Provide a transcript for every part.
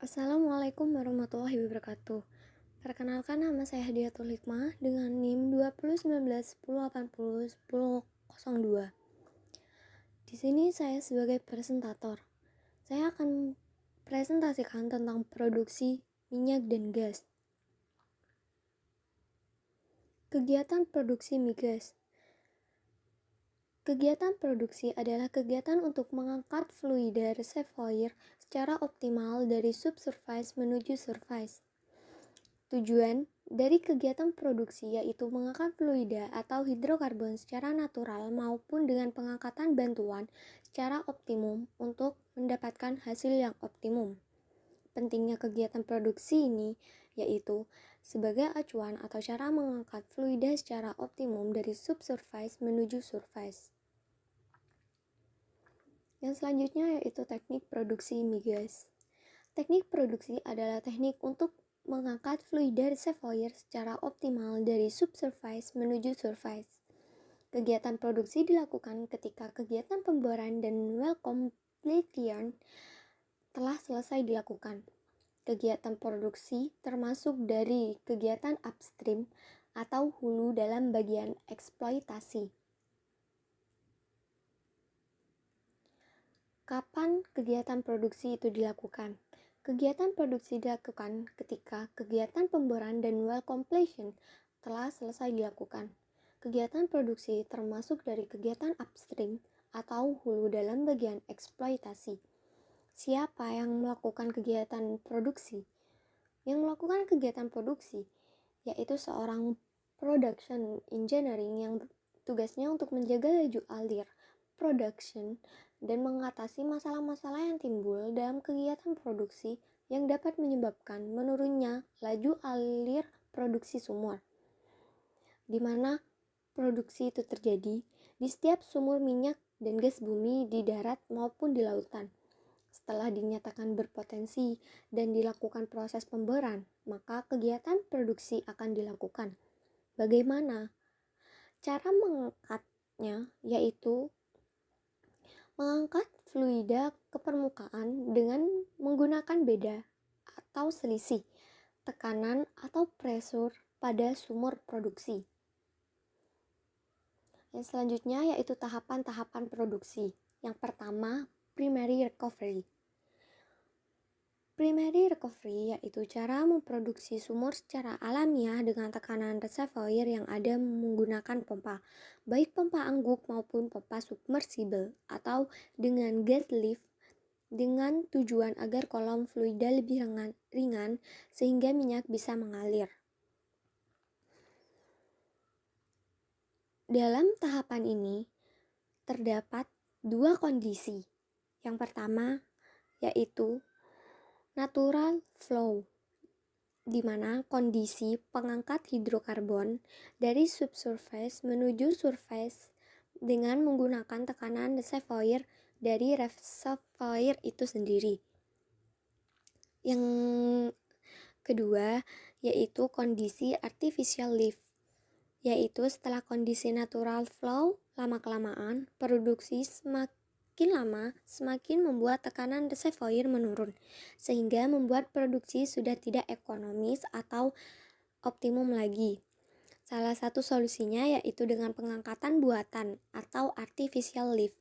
Assalamualaikum warahmatullahi wabarakatuh. Perkenalkan, nama saya Hadiatul Hikmah dengan NIM 2019 1080 1002. Di sini saya sebagai presentator. Saya akan presentasikan tentang produksi minyak dan gas. Kegiatan produksi migas. Kegiatan produksi adalah kegiatan untuk mengangkat fluida reservoir secara optimal dari subsurface menuju surface. Tujuan dari kegiatan produksi yaitu mengangkat fluida atau hidrokarbon secara natural maupun dengan pengangkatan bantuan secara optimum untuk mendapatkan hasil yang optimum. Pentingnya kegiatan produksi ini yaitu sebagai acuan atau cara mengangkat fluida secara optimum dari subsurface menuju surface. Yang selanjutnya yaitu teknik produksi migas. Teknik produksi adalah teknik untuk mengangkat fluida reservoir secara optimal dari subsurface menuju surface. Kegiatan produksi dilakukan ketika kegiatan pemboran dan well completion telah selesai dilakukan. Kegiatan produksi termasuk dari kegiatan upstream atau hulu dalam bagian eksploitasi. Kapan kegiatan produksi itu dilakukan? Kegiatan produksi dilakukan ketika kegiatan pemboran dan well completion telah selesai dilakukan. Kegiatan produksi termasuk dari kegiatan upstream atau hulu dalam bagian eksploitasi. Siapa yang melakukan kegiatan produksi? Yang melakukan kegiatan produksi yaitu seorang production engineering yang tugasnya untuk menjaga laju alir production dan mengatasi masalah-masalah yang timbul dalam kegiatan produksi yang dapat menyebabkan menurunnya laju alir produksi sumur. Di mana produksi itu terjadi di setiap sumur minyak dan gas bumi di darat maupun di lautan. Setelah dinyatakan berpotensi dan dilakukan proses pemboran, maka kegiatan produksi akan dilakukan. Bagaimana? Cara mengangkatnya yaitu mengangkat fluida ke permukaan dengan menggunakan beda atau selisih tekanan atau pressure pada sumur produksi. Yang selanjutnya yaitu tahapan-tahapan produksi. Yang pertama, primary recovery. Primary recovery yaitu cara memproduksi sumur secara alamiah dengan tekanan reservoir yang ada menggunakan pompa, baik pompa angguk maupun pompa submersible atau dengan gas lift dengan tujuan agar kolom fluida lebih ringan sehingga minyak bisa mengalir. Dalam tahapan ini terdapat dua kondisi. Yang pertama yaitu natural flow, di mana kondisi pengangkat hidrokarbon dari subsurface menuju surface dengan menggunakan tekanan reservoir dari reservoir itu sendiri. Yang kedua yaitu kondisi artificial lift, yaitu setelah kondisi natural flow lama-kelamaan produksi semakin lama semakin membuat tekanan reservoir menurun sehingga membuat produksi sudah tidak ekonomis atau optimum lagi. Salah satu solusinya yaitu dengan pengangkatan buatan atau artificial lift.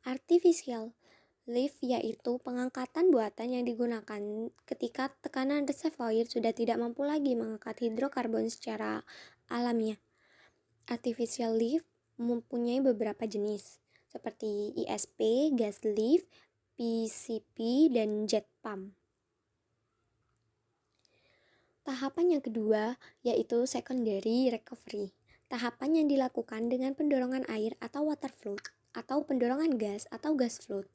Artificial lift yaitu pengangkatan buatan yang digunakan ketika tekanan reservoir sudah tidak mampu lagi mengangkat hidrokarbon secara alamiah. Artificial lift mempunyai beberapa jenis seperti ISP, gas lift, PCP, dan jet pump. Tahapan yang kedua yaitu secondary recovery. Tahapan yang dilakukan dengan pendorongan air atau water flood atau pendorongan gas atau gas flood.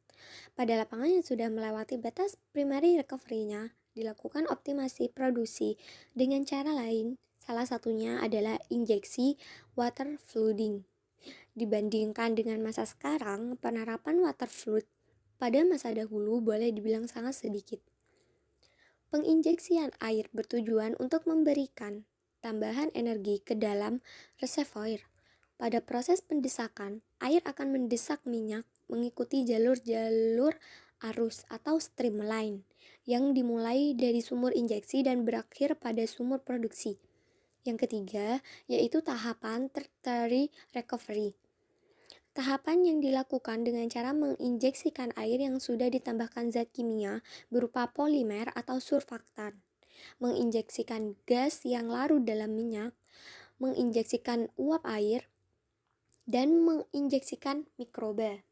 Pada lapangan yang sudah melewati batas primary recovery-nya, dilakukan optimasi produksi dengan cara lain. Salah satunya adalah injeksi water flooding. Dibandingkan dengan masa sekarang, penerapan water flood pada masa dahulu boleh dibilang sangat sedikit. Penginjeksian air bertujuan untuk memberikan tambahan energi ke dalam reservoir. Pada proses pendesakan, air akan mendesak minyak mengikuti jalur-jalur arus atau streamline, yang dimulai dari sumur injeksi dan berakhir pada sumur produksi. Yang ketiga, yaitu tahapan tertiary recovery. Tahapan yang dilakukan dengan cara menginjeksikan air yang sudah ditambahkan zat kimia berupa polimer atau surfaktan, menginjeksikan gas yang larut dalam minyak, menginjeksikan uap air, dan menginjeksikan mikroba.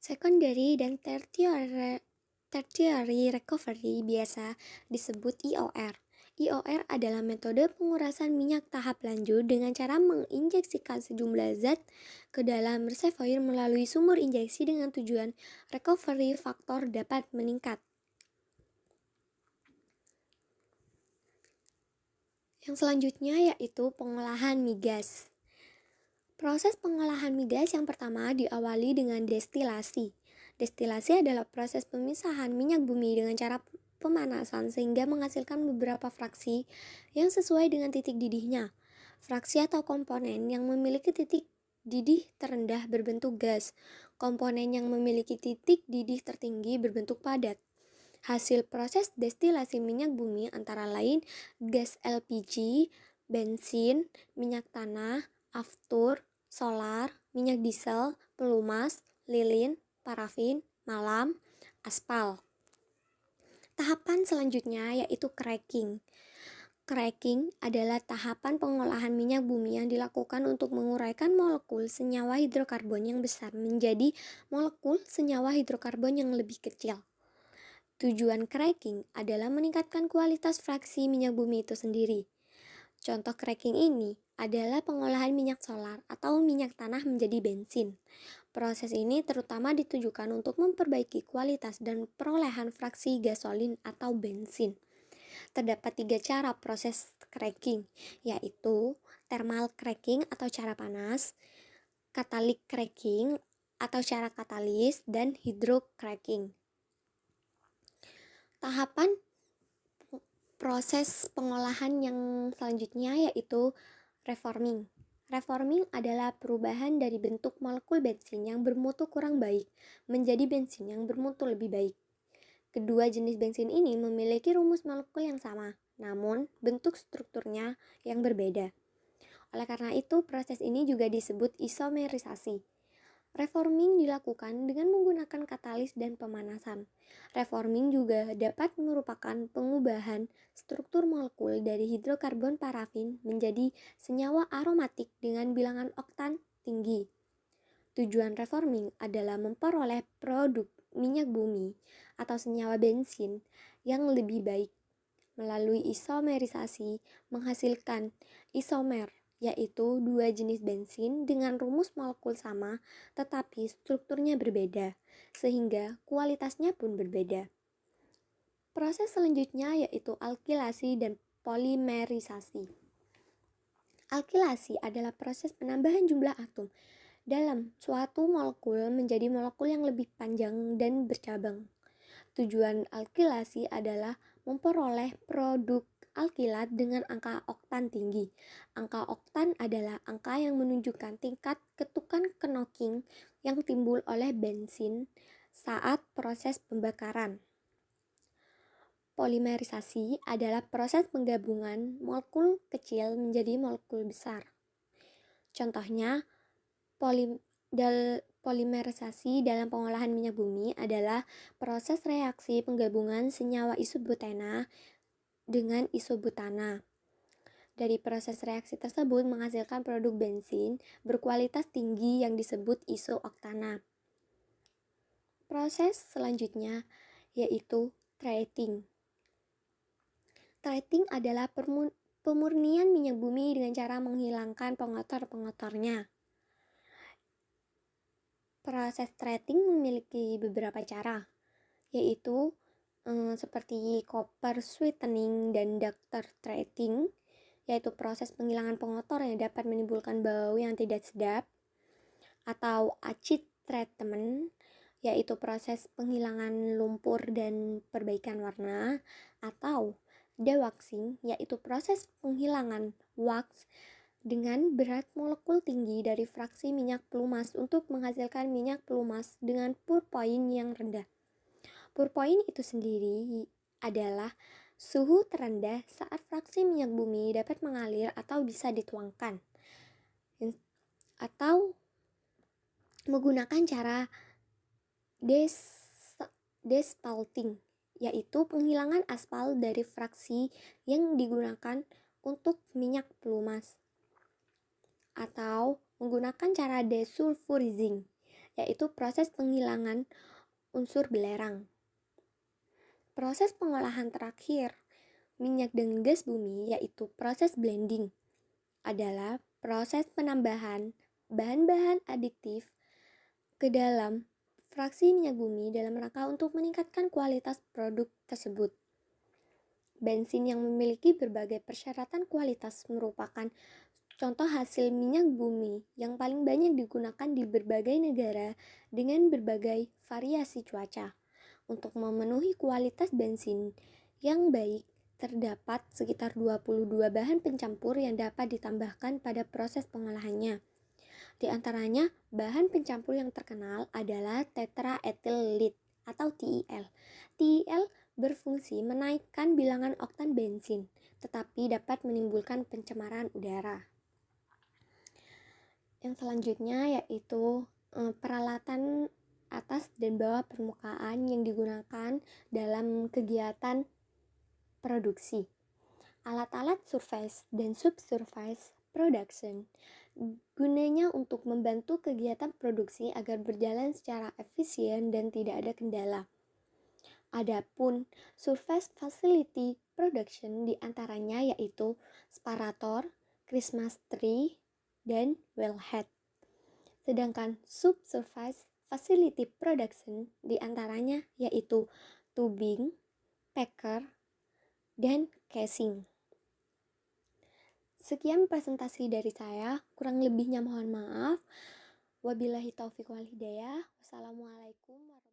Secondary dan tertiary recovery biasa disebut IOR. IOR adalah metode pengurasan minyak tahap lanjut dengan cara menginjeksikan sejumlah zat ke dalam reservoir melalui sumur injeksi dengan tujuan recovery faktor dapat meningkat. Yang selanjutnya yaitu pengolahan migas. Proses pengolahan migas yang pertama diawali dengan destilasi. Destilasi adalah proses pemisahan minyak bumi dengan cara pemanasan sehingga menghasilkan beberapa fraksi yang sesuai dengan titik didihnya. Fraksi atau komponen yang memiliki titik didih terendah berbentuk gas, komponen yang memiliki titik didih tertinggi berbentuk padat. Hasil proses destilasi minyak bumi antara lain gas LPG, bensin, minyak tanah, aftur, solar, minyak diesel, pelumas, lilin, parafin, malam, aspal. Tahapan selanjutnya yaitu cracking. Cracking adalah tahapan pengolahan minyak bumi yang dilakukan untuk menguraikan molekul senyawa hidrokarbon yang besar menjadi molekul senyawa hidrokarbon yang lebih kecil. Tujuan cracking adalah meningkatkan kualitas fraksi minyak bumi itu sendiri. Contoh cracking ini adalah pengolahan minyak solar atau minyak tanah menjadi bensin. Proses ini terutama ditujukan untuk memperbaiki kualitas dan perolehan fraksi gasolin atau bensin. Terdapat 3 cara proses cracking, yaitu thermal cracking atau cara panas, catalytic cracking atau cara katalis, dan hydrocracking. Tahapan proses pengolahan yang selanjutnya yaitu reforming. Reforming adalah perubahan dari bentuk molekul bensin yang bermutu kurang baik menjadi bensin yang bermutu lebih baik. Kedua jenis bensin ini memiliki rumus molekul yang sama, namun bentuk strukturnya yang berbeda. Oleh karena itu, proses ini juga disebut isomerisasi. Reforming dilakukan dengan menggunakan katalis dan pemanasan. Reforming juga dapat merupakan pengubahan struktur molekul dari hidrokarbon parafin menjadi senyawa aromatik dengan bilangan oktan tinggi. Tujuan reforming adalah memperoleh produk minyak bumi atau senyawa bensin yang lebih baik. Melalui isomerisasi menghasilkan isomer, yaitu dua jenis bensin dengan rumus molekul sama tetapi strukturnya berbeda, sehingga kualitasnya pun berbeda. Proses selanjutnya yaitu alkilasi dan polimerisasi. Alkilasi adalah proses penambahan jumlah atom dalam suatu molekul menjadi molekul yang lebih panjang dan bercabang. Tujuan alkilasi adalah memperoleh produk alkilat dengan angka oktan tinggi. Angka oktan adalah angka yang menunjukkan tingkat ketukan knocking yang timbul oleh bensin saat proses pembakaran. Polimerisasi adalah proses penggabungan molekul kecil menjadi molekul besar. Contohnya, polimerisasi dalam pengolahan minyak bumi adalah proses reaksi penggabungan senyawa isobutena dengan isobutana. Dari proses reaksi tersebut menghasilkan produk bensin berkualitas tinggi yang disebut isooktana. Proses selanjutnya yaitu treating. Treating adalah pemurnian minyak bumi dengan cara menghilangkan pengotor-pengotornya. Proses treating memiliki beberapa cara, yaitu seperti copper sweetening dan ductor treating, yaitu proses penghilangan pengotor yang dapat menimbulkan bau yang tidak sedap, atau acid treatment, yaitu proses penghilangan lumpur dan perbaikan warna, atau dewaxing, yaitu proses penghilangan wax dengan berat molekul tinggi dari fraksi minyak pelumas untuk menghasilkan minyak pelumas dengan pour point yang rendah. Pour point itu sendiri adalah suhu terendah saat fraksi minyak bumi dapat mengalir atau bisa dituangkan, atau menggunakan cara despalting, yaitu penghilangan aspal dari fraksi yang digunakan untuk minyak pelumas, atau menggunakan cara desulfurizing, yaitu proses penghilangan unsur belerang. Proses pengolahan terakhir minyak dan gas bumi, yaitu proses blending, adalah proses penambahan bahan-bahan adiktif ke dalam fraksi minyak bumi dalam rangka untuk meningkatkan kualitas produk tersebut. Bensin yang memiliki berbagai persyaratan kualitas merupakan contoh hasil minyak bumi yang paling banyak digunakan di berbagai negara dengan berbagai variasi cuaca. Untuk memenuhi kualitas bensin yang baik, terdapat sekitar 22 bahan pencampur yang dapat ditambahkan pada proses pengolahannya. Di antaranya, bahan pencampur yang terkenal adalah tetraethyl lead atau TEL. TEL berfungsi menaikkan bilangan oktan bensin, tetapi dapat menimbulkan pencemaran udara. Yang selanjutnya yaitu peralatan atas dan bawah permukaan yang digunakan dalam kegiatan produksi. Alat-alat surface dan subsurface production gunanya untuk membantu kegiatan produksi agar berjalan secara efisien dan tidak ada kendala. Adapun surface facility production diantaranya yaitu separator, Christmas tree, dan wellhead. Sedangkan subsurface facility production diantaranya yaitu tubing, packer, dan casing. Sekian presentasi dari saya, kurang lebihnya mohon maaf. Wabillahi taufiq wal hidayah. Wassalamualaikum warahmatullahi wabarakatuh.